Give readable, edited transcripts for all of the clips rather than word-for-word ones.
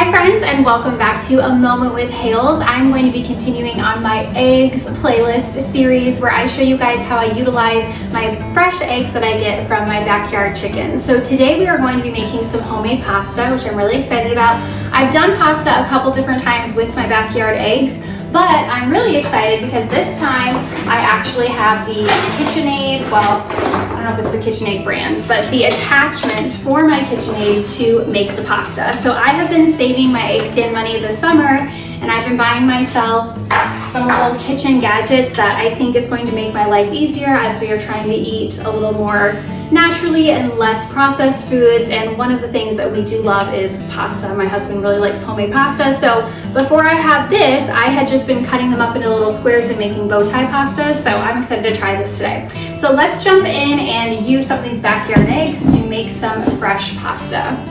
Hi friends, and welcome back to A Moment with Hales. I'm going to be continuing on my eggs playlist series where I show you guys how I utilize my fresh eggs that I get from my backyard chickens. So today we are going to be making some homemade pasta, which I'm really excited about. I've done pasta a couple different times with my backyard eggs, but I'm really excited because this time I actually have the KitchenAid, well, I don't know if it's the KitchenAid brand, but the attachment for my KitchenAid to make the pasta. So I have been saving my egg stand money this summer, and I've been buying myself some little kitchen gadgets that I think is going to make my life easier as we are trying to eat a little more naturally and less processed foods. And one of the things that we do love is pasta. My husband really likes homemade pasta. So before I had this, I had just been cutting them up into little squares and making bow tie pasta. So I'm excited to try this today. So let's jump in and use some of these backyard eggs to make some fresh pasta.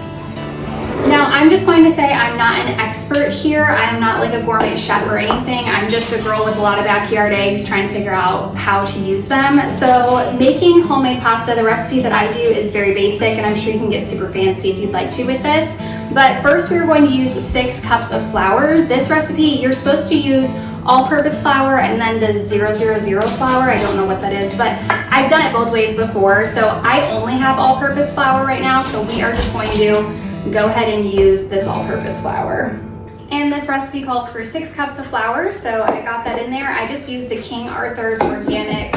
Now, I'm just going to say I'm not an expert here. I am not like a gourmet chef or anything. I'm just a girl with a lot of backyard eggs trying to figure out how to use them. So making homemade pasta, the recipe that I do is very basic, and I'm sure you can get super fancy if you'd like to with this. But first we're going to use 6 cups of flour. This recipe, you're supposed to use all-purpose flour and then the 000 flour. I don't know what that is, but I've done it both ways before. So I only have all-purpose flour right now, so we are just going to go ahead and use this all-purpose flour. And this recipe calls for 6 cups of flour, so I got that in there. I just used the King Arthur's organic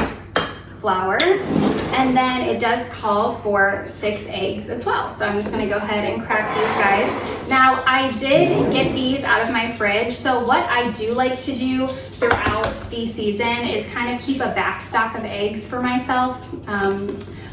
flour, and then it does call for 6 eggs as well. So I'm just gonna go ahead and crack these guys. Now, I did get these out of my fridge, so what I do like to do throughout the season is kind of keep a back stock of eggs for myself,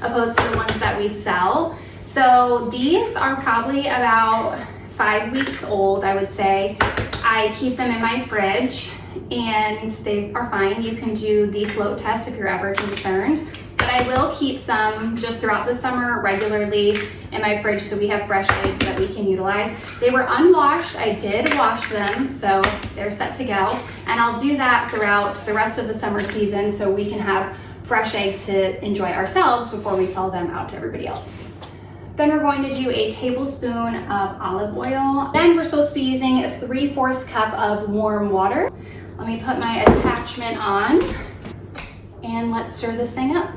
opposed to the ones that we sell. So these are probably about 5 weeks old, I would say. I keep them in my fridge and they are fine. You can do the float test if you're ever concerned. But I will keep some just throughout the summer regularly in my fridge so we have fresh eggs that we can utilize. They were unwashed. I did wash them, so they're set to go. And I'll do that throughout the rest of the summer season so we can have fresh eggs to enjoy ourselves before we sell them out to everybody else. Then we're going to do a tablespoon of olive oil. Then we're supposed to be using 3/4 cup of warm water. Let me put my attachment on and let's stir this thing up.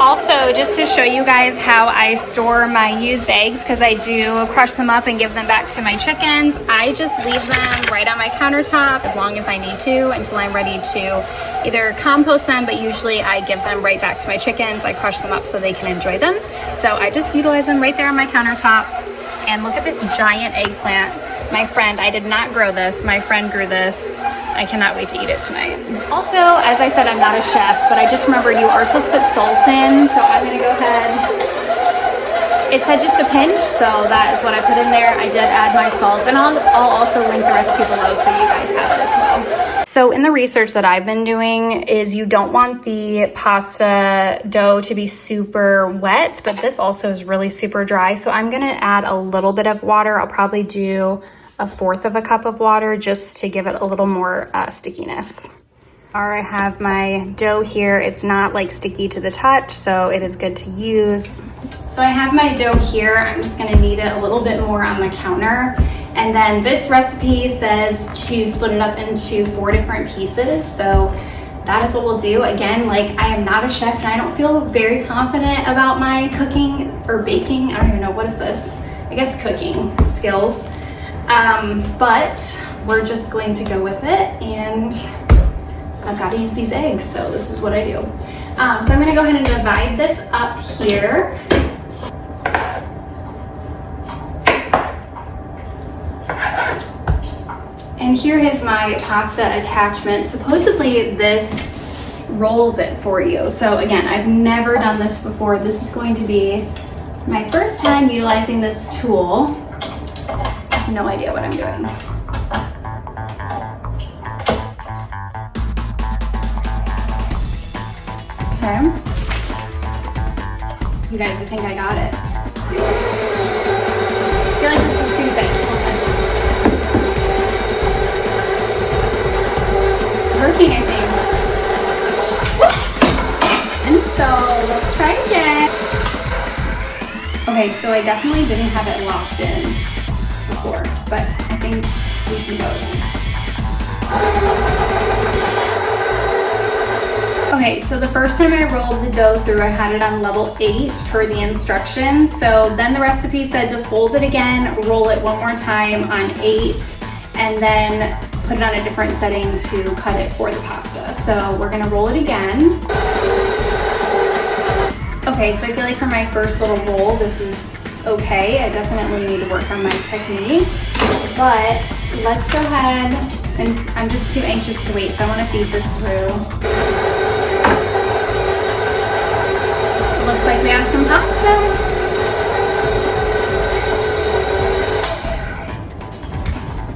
Also, just to show you guys how I store my used eggs, because I do crush them up and give them back to my chickens, I just leave them right on my countertop as long as I need to until I'm ready to either compost them, but usually I give them right back to my chickens. I crush them up so they can enjoy them. So I just utilize them right there on my countertop. And look at this giant eggplant. My friend, I did not grow this, my friend grew this. I cannot wait to eat it tonight. Also, as I said, I'm not a chef, but I just remembered you are supposed to put salt in, so I'm gonna go ahead. It said just a pinch, so that is what I put in there. I did add my salt, and I'll also link the recipe below so you guys have it as well. So in the research that I've been doing is you don't want the pasta dough to be super wet, but this also is really super dry. So I'm gonna add a little bit of water. I'll probably do 1/4 cup of water just to give it a little more stickiness. I have my dough here. It's not like sticky to the touch, so it is good to use. So I have my dough here. I'm just gonna knead it a little bit more on the counter. And then this recipe says to split it up into 4 different pieces. So that is what we'll do. Again, like, I am not a chef and I don't feel very confident about my cooking or baking. I don't even know, what is this? I guess cooking skills. But we're just going to go with it, and I've got to use these eggs, so this is what I do. So I'm gonna go ahead and divide this up here. And here is my pasta attachment. Supposedly this rolls it for you. So again, I've never done this before. This is going to be my first time utilizing this tool. No idea what I'm doing. Okay. You guys, I think I got it. I feel like this is too thick. It's working, I think. And so let's try again. Okay, so I definitely didn't have it locked in before, but I think we can go again. Okay, so the first time I rolled the dough through, I had it on level 8 per the instructions. So then the recipe said to fold it again, roll it one more time on 8, and then put it on a different setting to cut it for the pasta. So we're gonna roll it again. Okay, so I feel like for my first little roll, this is okay. I definitely need to work on my technique, but let's go ahead, and I'm just too anxious to wait, so I wanna feed this through. Looks like we have some pasta.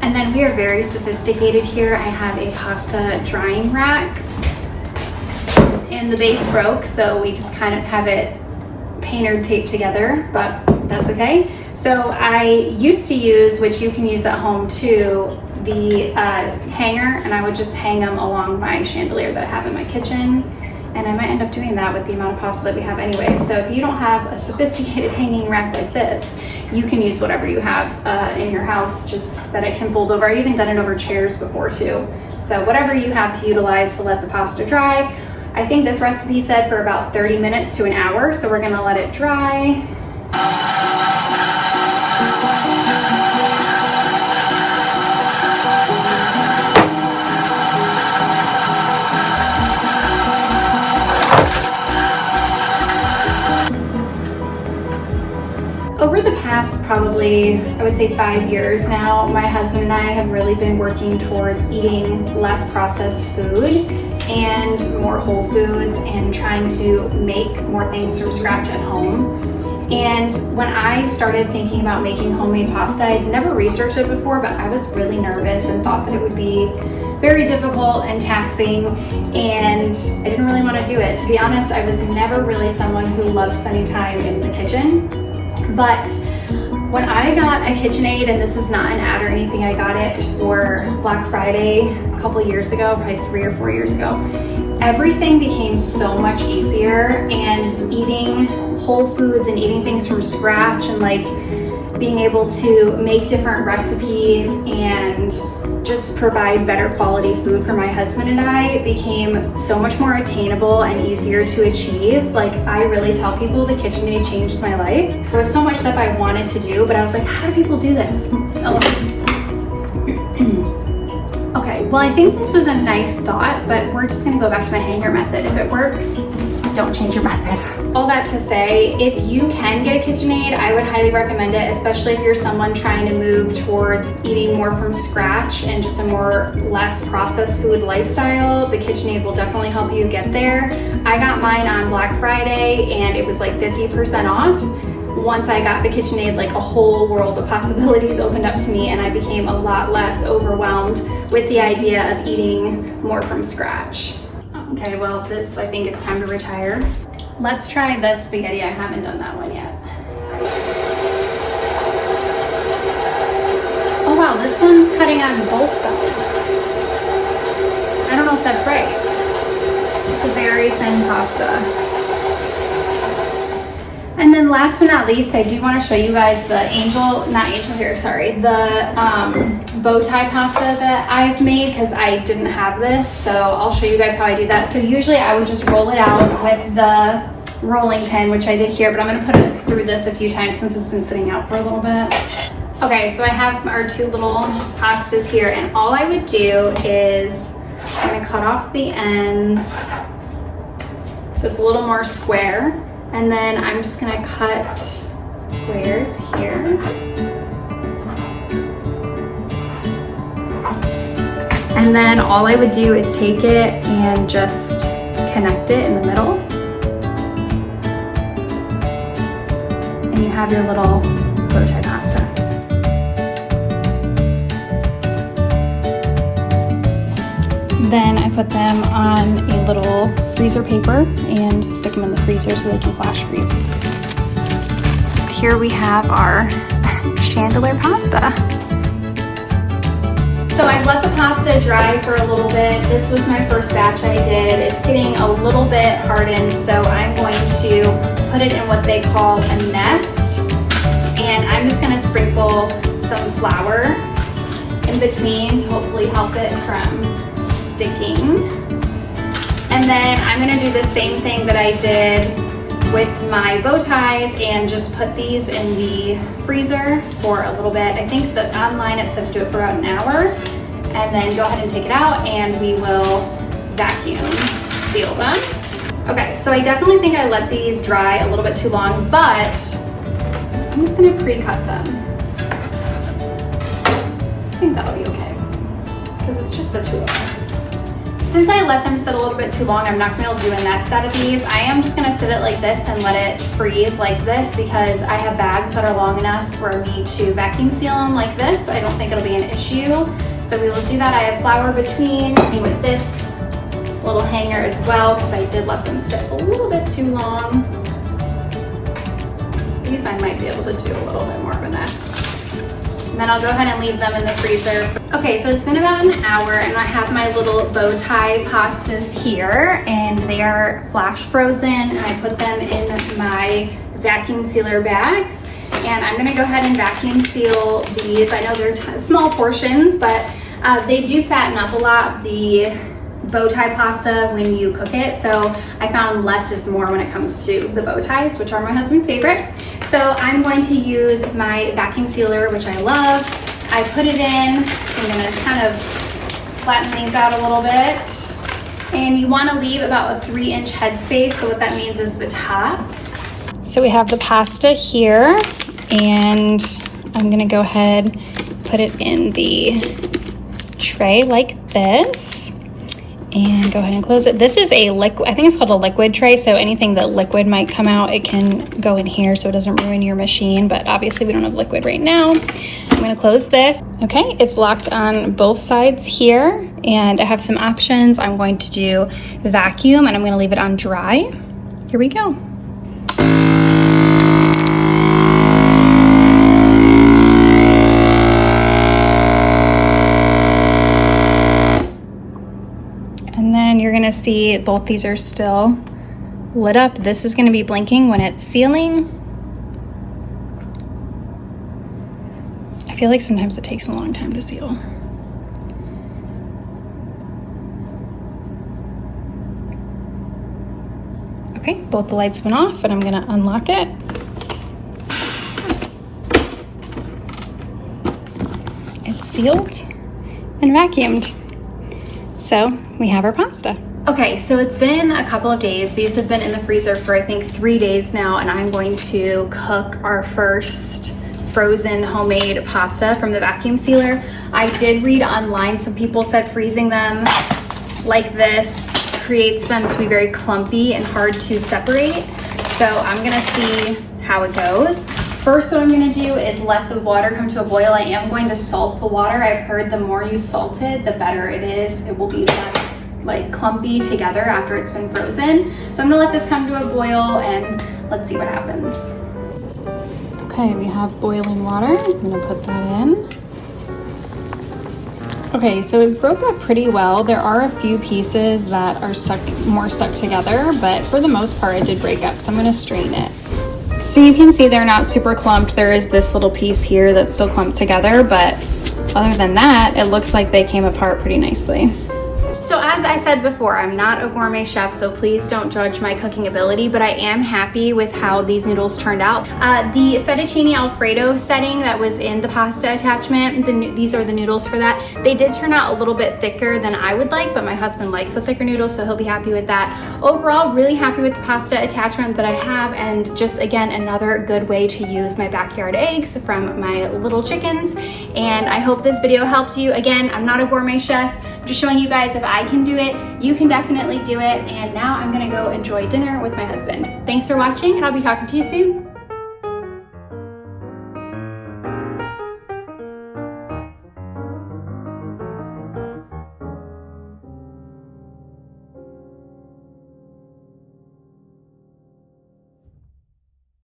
And then we are very sophisticated here. I have a pasta drying rack, and the base broke, so we just kind of have it painter taped together, but that's okay. So I used to use, which you can use at home too, the hanger, and I would just hang them along my chandelier that I have in my kitchen. And I might end up doing that with the amount of pasta that we have anyway. So if you don't have a sophisticated hanging rack like this, you can use whatever you have in your house, just that it can fold over. I've even done it over chairs before too. So whatever you have to utilize to let the pasta dry. I think this recipe said for about 30 minutes to an hour, so we're gonna let it dry. Over the past probably, I would say 5 years now, my husband and I have really been working towards eating less processed food and more whole foods and trying to make more things from scratch at home. And when I started thinking about making homemade pasta, I'd never researched it before, but I was really nervous and thought that it would be very difficult and taxing, and I didn't really want to do it. To be honest, I was never really someone who loved spending time in the kitchen. But when I got a KitchenAid, and this is not an ad or anything, I got it for Black Friday a couple years ago, probably 3 or 4 years ago, everything became so much easier, and eating whole foods and eating things from scratch and like being able to make different recipes and just provide better quality food for my husband and I became so much more attainable and easier to achieve. Like, I really tell people the KitchenAid changed my life. There was so much stuff I wanted to do, but I was like, how do people do this? Oh. Okay, well, I think this was a nice thought, but we're just gonna go back to my hanger method. If it works, don't change your method. All that to say, if you can get a KitchenAid, I would highly recommend it, especially if you're someone trying to move towards eating more from scratch and just a more less processed food lifestyle. The KitchenAid will definitely help you get there. I got mine on Black Friday and it was like 50% off. Once I got the KitchenAid, like a whole world of possibilities opened up to me, and I became a lot less overwhelmed with the idea of eating more from scratch. Okay, well, this, I think it's time to retire. Let's try this spaghetti. I haven't done that one yet. Oh wow, this one's cutting on both sides. I don't know if that's right. It's a very thin pasta. And then last but not least, I do want to show you guys the the bow tie pasta that I've made, because I didn't have this, so I'll show you guys how I do that. So usually I would just roll it out with the rolling pin, which I did here, but I'm going to put it through this a few times since it's been sitting out for a little bit. Okay, so I have our 2 little pastas here, and all I would do is I'm going to cut off the ends so it's a little more square. And then I'm just gonna cut squares here. And then all I would do is take it and just connect it in the middle. And you have your little bow tie pasta. Then I put them on a little freezer paper and stick them in the freezer so they can flash freeze. Here we have our chandelier pasta. So I've let the pasta dry for a little bit. This was my first batch I did. It's getting a little bit hardened, so I'm going to put it in what they call a nest. between to hopefully help it from sticking. And then I'm gonna do the same thing that I did with my bow ties and just put these in the freezer for a little bit. I think that online it said to do it for about an hour, and then go ahead and take it out and we will vacuum seal them. Okay, so I definitely think I let these dry a little bit too long, but I'm just gonna pre-cut them. I think that'll be okay, because it's just the two of us. Since I let them sit a little bit too long, I'm not gonna be able to do a next set of these. I am just gonna sit it like this and let it freeze like this, because I have bags that are long enough for me to vacuum seal them like this. I don't think it'll be an issue. So we will do that. I have flour between with this little hanger as well, because I did let them sit a little bit too long. These I might be able to do a little bit more of a mess. And then I'll go ahead and leave them in the freezer. Okay, so it's been about an hour and I have my little bow tie pastas here, and they are flash frozen, and I put them in my vacuum sealer bags. And I'm gonna go ahead and vacuum seal these. I know they're small portions, but they do fatten up a lot, the bow tie pasta, when you cook it. So I found less is more when it comes to the bow ties, which are my husband's favorite. So I'm going to use my vacuum sealer, which I love. I put it in. I'm gonna kind of flatten these out a little bit. And you wanna leave about a 3-inch headspace. So what that means is the top. So we have the pasta here, and I'm gonna go ahead, put it in the tray like this. And go ahead and close it. This is a liquid, I think it's called a liquid tray, so anything that liquid might come out, it can go in here so it doesn't ruin your machine, but obviously we don't have liquid right now. I'm gonna close this. Okay, it's locked on both sides here, and I have some options. I'm going to do vacuum, and I'm gonna leave it on dry. Here we go. And then you're gonna see both these are still lit up. This is gonna be blinking when it's sealing. I feel like sometimes it takes a long time to seal. Okay, both the lights went off, and I'm gonna unlock it. It's sealed and vacuumed. So we have our pasta. Okay, so it's been a couple of days. These have been in the freezer for I think 3 days now, and I'm going to cook our first frozen homemade pasta from the vacuum sealer. I did read online, some people said freezing them like this creates them to be very clumpy and hard to separate. So I'm gonna see how it goes. First, what I'm gonna do is let the water come to a boil. I am going to salt the water. I've heard the more you salt it, the better it is. It will be less like clumpy together after it's been frozen. So I'm gonna let this come to a boil, and let's see what happens. Okay, we have boiling water. I'm gonna put that in. Okay, so it broke up pretty well. There are a few pieces that are more stuck together, but for the most part it did break up. So I'm gonna strain it. So you can see they're not super clumped. There is this little piece here that's still clumped together, but other than that, it looks like they came apart pretty nicely. So as I said before, I'm not a gourmet chef, so please don't judge my cooking ability, but I am happy with how these noodles turned out. The fettuccine alfredo setting that was in the pasta attachment, these are the noodles for that, they did turn out a little bit thicker than I would like, but my husband likes the thicker noodles, so he'll be happy with that. Overall, really happy with the pasta attachment that I have, and just again, another good way to use my backyard eggs from my little chickens. And I hope this video helped you. Again, I'm not a gourmet chef, I'm just showing you guys if I can do it, you can definitely do it. And now I'm gonna go enjoy dinner with my husband. Thanks for watching, and I'll be talking to you soon.